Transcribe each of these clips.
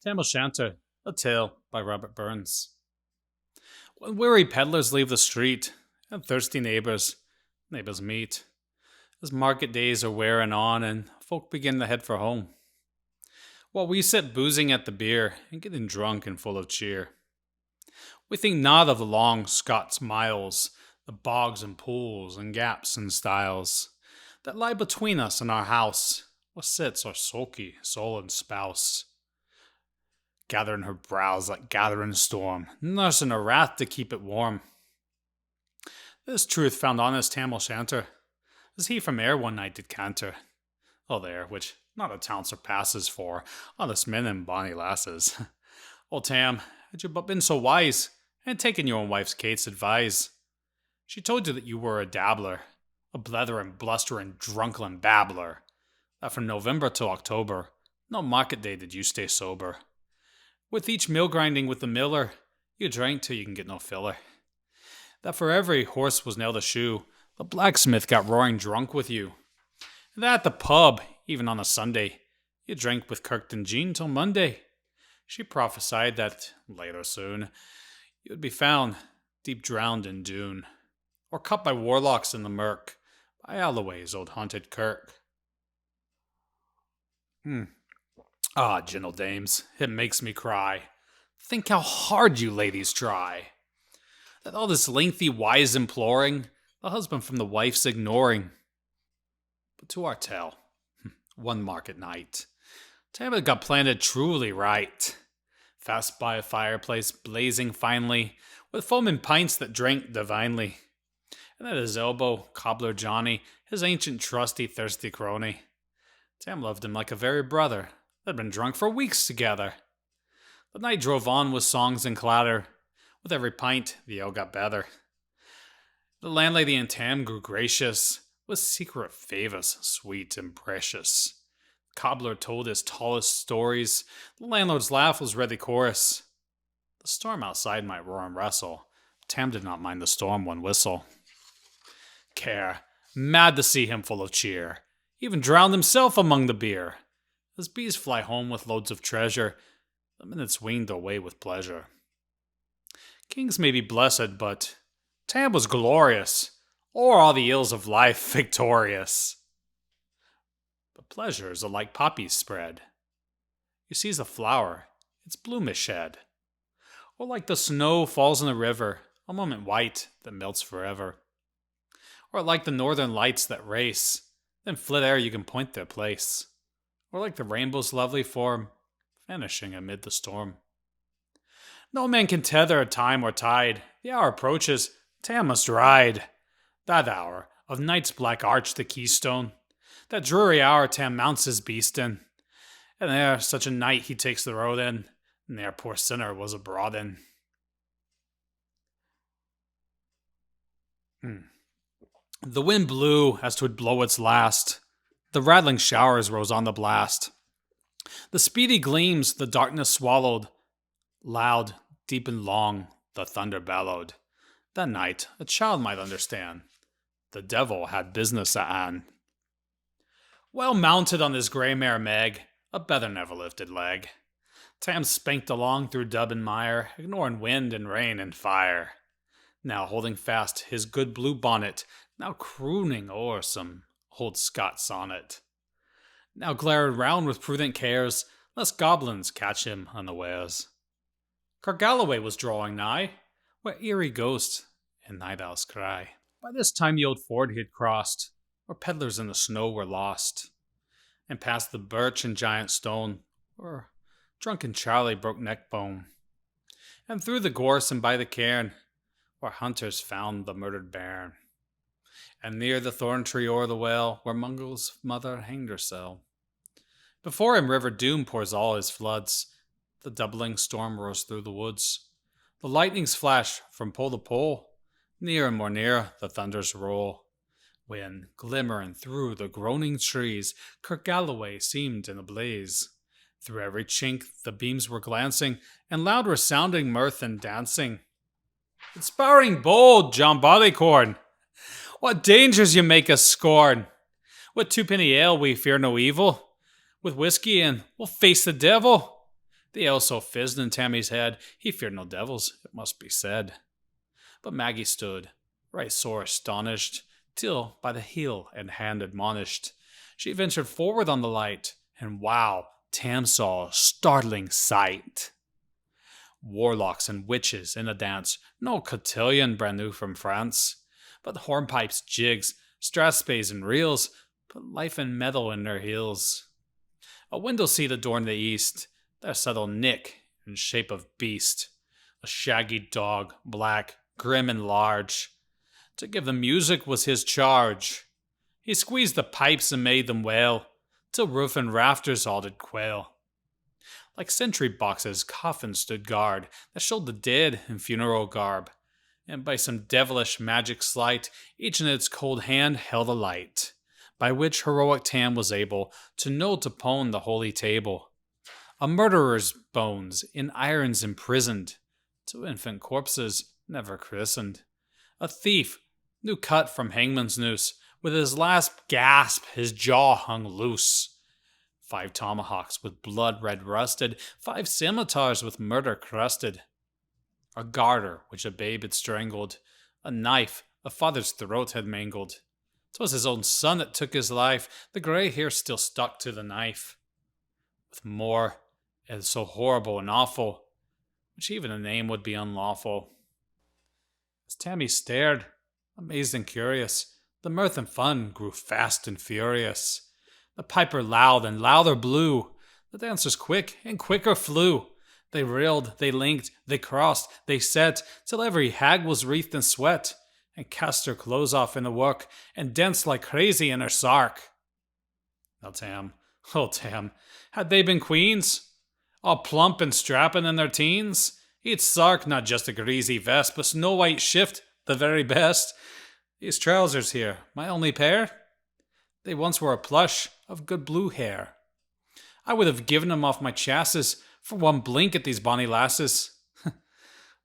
Tam O Shanter, a tale by Robert Burns. When weary peddlers leave the street, and thirsty neighbours meet, as market days are wearing on and folk begin to head for home, while we sit boozing at the beer and getting drunk and full of cheer. We think not of the long Scots miles, the bogs and pools and gaps and stiles that lie between us and our house, where sits our sulky, sullen spouse, gathering her brows like gathering storm, nursing her wrath to keep it warm. This truth found honest Tam O Shanter, as he from Ayr one night did canter. Oh there, which not a town surpasses for honest men and bonny lasses. Oh Tam, had you but been so wise, and taken your own wife's Kate's advice. She told you that you were a dabbler, a blethering, blustering, drunken babbler, that from November till October, no market day did you stay sober. With each mill grinding with the miller, you drank till you can get no filler. That for every horse was nailed a shoe, the blacksmith got roaring drunk with you. And that at the pub, even on a Sunday, you drank with Kirkton Jean till Monday. She prophesied that, late or soon, you would be found deep drowned in Doon, or cut by warlocks in the murk, by Alloway's old haunted kirk. Ah, gentle dames, it makes me cry. Think how hard you ladies try. That all this lengthy wise imploring, the husband from the wife's ignoring. But to our tale, one market night, Tam had got planted truly right, fast by a fireplace blazing finely, with foaming pints that drank divinely. And at his elbow, cobbler Johnny, his ancient trusty thirsty crony. Tam loved him like a very brother. They'd been drunk for weeks together. The night drove on with songs and clatter. With every pint, the ale got better. The landlady and Tam grew gracious, with secret favours sweet and precious. The cobbler told his tallest stories. The landlord's laugh was ready chorus. The storm outside might roar and wrestle. Tam did not mind the storm one whistle. Care, mad to see him full of cheer, even drowned himself among the beer. As bees fly home with loads of treasure, the minutes waned away with pleasure. Kings may be blessed, but Tam was glorious, o'er all the ills of life victorious. But pleasures are like poppies spread. You seize a flower, its bloom is shed. Or like the snow falls in a river, a moment white that melts forever. Or like the northern lights that race, then flit ere you can point their place. Or like the rainbow's lovely form, vanishing amid the storm. No man can tether a time or tide. The hour approaches, Tam must ride. That hour, of night's black arch the keystone. That dreary hour Tam mounts his beast in. And there such a night he takes the road in, and there poor sinner was abroad in. The wind blew as 'twould blow its last. The rattling showers rose on the blast. The speedy gleams the darkness swallowed. Loud, deep and long, the thunder bellowed. That night a child might understand. The devil had business at hand. Well mounted on his grey mare Meg, a better never lifted leg, Tam spanked along through dub and mire, ignoring wind and rain and fire. Now holding fast his good blue bonnet, now crooning o'er some old Scot sonnet. Now glared round with prudent cares, lest goblins catch him unawares. Alloway was drawing nigh, where eerie ghosts and night owls cry. By this time the old ford he had crossed, where peddlers in the snow were lost, and past the birch and giant stone, where drunken Charlie broke neck bone, and through the gorse and by the cairn, where hunters found the murdered bairn, and near the thorn tree o'er the well, where Mungle's mother hanged hersel. Before him river Doom pours all his floods. The doubling storm roars through the woods. The lightnings flash from pole to pole. Near and more near the thunders roll. When, glimmering through the groaning trees, Alloway seemed in a blaze. Through every chink the beams were glancing, and loud were sounding mirth and dancing. Inspiring bold, John Barleycorn! What dangers you make us scorn! With twopenny ale we fear no evil. With whiskey and we'll face the devil. The ale so fizzed in Tammy's head, he feared no devils, it must be said. But Maggie stood, right sore astonished, till by the heel and hand admonished, she ventured forward on the light, and wow, Tam saw a startling sight. Warlocks and witches in a dance, no cotillion brand new from France, but hornpipes, jigs, strathspeys, and reels, put life and metal in their heels. A window seat adorned the east, there settled Nick in shape of beast, a shaggy dog, black, grim, and large. To give the music was his charge. He squeezed the pipes and made them wail, till roof and rafters all did quail. Like sentry boxes, coffins stood guard that showed the dead in funeral garb, and by some devilish magic sleight, each in its cold hand held a light, by which heroic Tam was able to note upon the holy table a murderer's bones in irons imprisoned, two infant corpses never christened, a thief new cut from hangman's noose, with his last gasp his jaw hung loose, 5 tomahawks with blood red rusted, 5 scimitars with murder crusted, a garter which a babe had strangled, a knife a father's throat had mangled. 'Twas his own son that took his life, the grey hair still stuck to the knife. With more, and so horrible and awful, which even a name would be unlawful. As Tammy stared, amazed and curious, the mirth and fun grew fast and furious. The piper loud and louder blew, the dancers quick and quicker flew. They reeled, they linked, they crossed, they set, till every hag was wreathed in sweat, and cast her clothes off in the work, and danced like crazy in her sark. Now Tam, oh Tam, had they been queens, all plump and strappin' in their teens, each sark not just a greasy vest, but snow white shift, the very best. These trousers here, my only pair, they once were a plush of good blue hair. I would have given them off my chassis for one blink at these bonny lasses.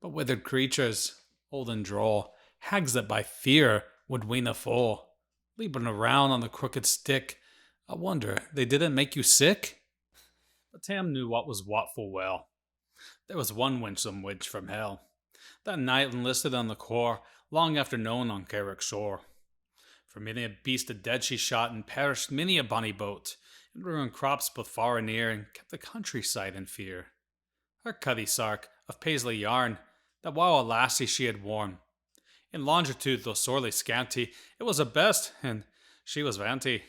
But withered creatures, old and droll, hags that by fear would wean a foal, leaping around on the crooked stick, I wonder they didn't make you sick? But Tam knew what was what full well. There was one winsome witch from hell, that night enlisted on the corps, long after known on Carrick shore. For many a beast of dead she shot, and perished many a bonny boat, and ruined crops both far and near, and kept the countryside in fear. Her cuddy sark of paisley yarn, that while a lassie she had worn, in longitude though sorely scanty, it was a best, and she was vanity.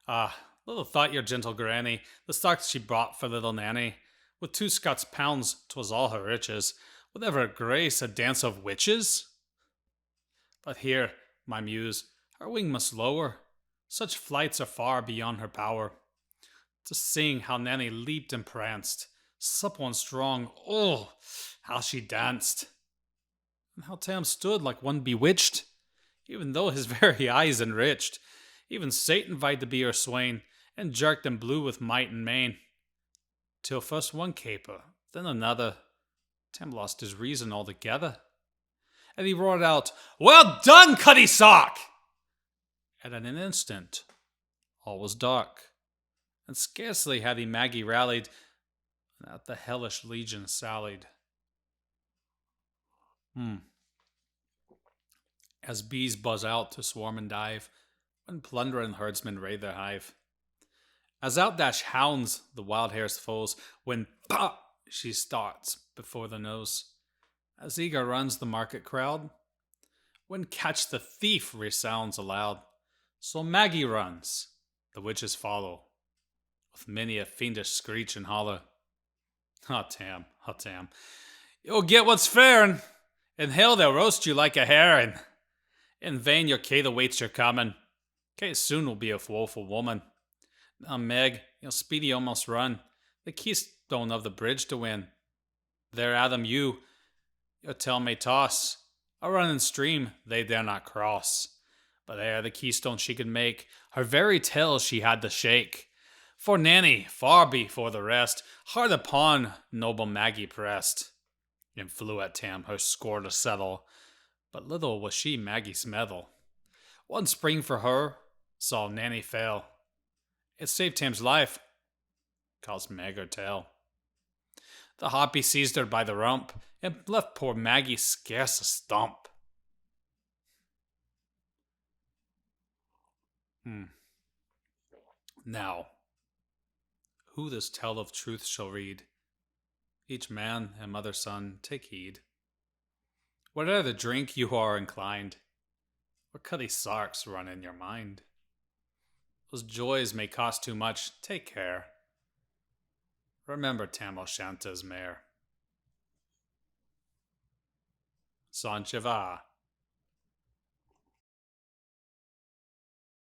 Ah, little thought your gentle granny the stocks she bought for little Nanny. With 2 Scots pounds 'twas all her riches, with ever grace a dance of witches? But here, my muse, her wing must lower, such flights are far beyond her power. To sing how Nanny leaped and pranced, supple and strong, oh, how she danced! And how Tam stood like one bewitched, even though his very eyes enriched. Even Satan vied to be her swain, and jerked and blew with might and main, till first one caper, then another, Tam lost his reason altogether. And he roared out, "Well done, Cuddy Sock!" And in an instant, all was dark, and scarcely had he Maggie rallied, and out the hellish legion sallied. As bees buzz out to swarm and dive, when plundering herdsmen raid their hive. As out dash hounds, the wild hare's foes, when pah! She starts before the nose. As eager runs the market crowd, when catch the thief resounds aloud. So Maggie runs, the witches follow, with many a fiendish screech and holler. Ah, Tam, you'll get what's fair, and in hell they'll roast you like a herring. In vain your Kate awaits your coming. Kate soon will be a woeful woman. Now, Meg, you'll speedy almost run the keystone of the bridge to win. There, Adam, your tail may toss a running stream they dare not cross. But ere the keystone she could make, her very tail she had to shake. For Nanny, far before the rest, hard upon noble Maggie pressed, and flew at Tam her score to settle. But little was she Maggie's meddle. One spring for her saw Nanny fail. It saved Tam's life, caused Meg her tail. The hoppy seized her by the rump, and left poor Maggie scarce a stump. Now, who this tale of truth shall read, each man and mother son take heed. Whate'er the drink you are inclined, or cutty sarks run in your mind, those joys may cost too much, take care. Remember Tam O Shanter's mare. Sanchiva.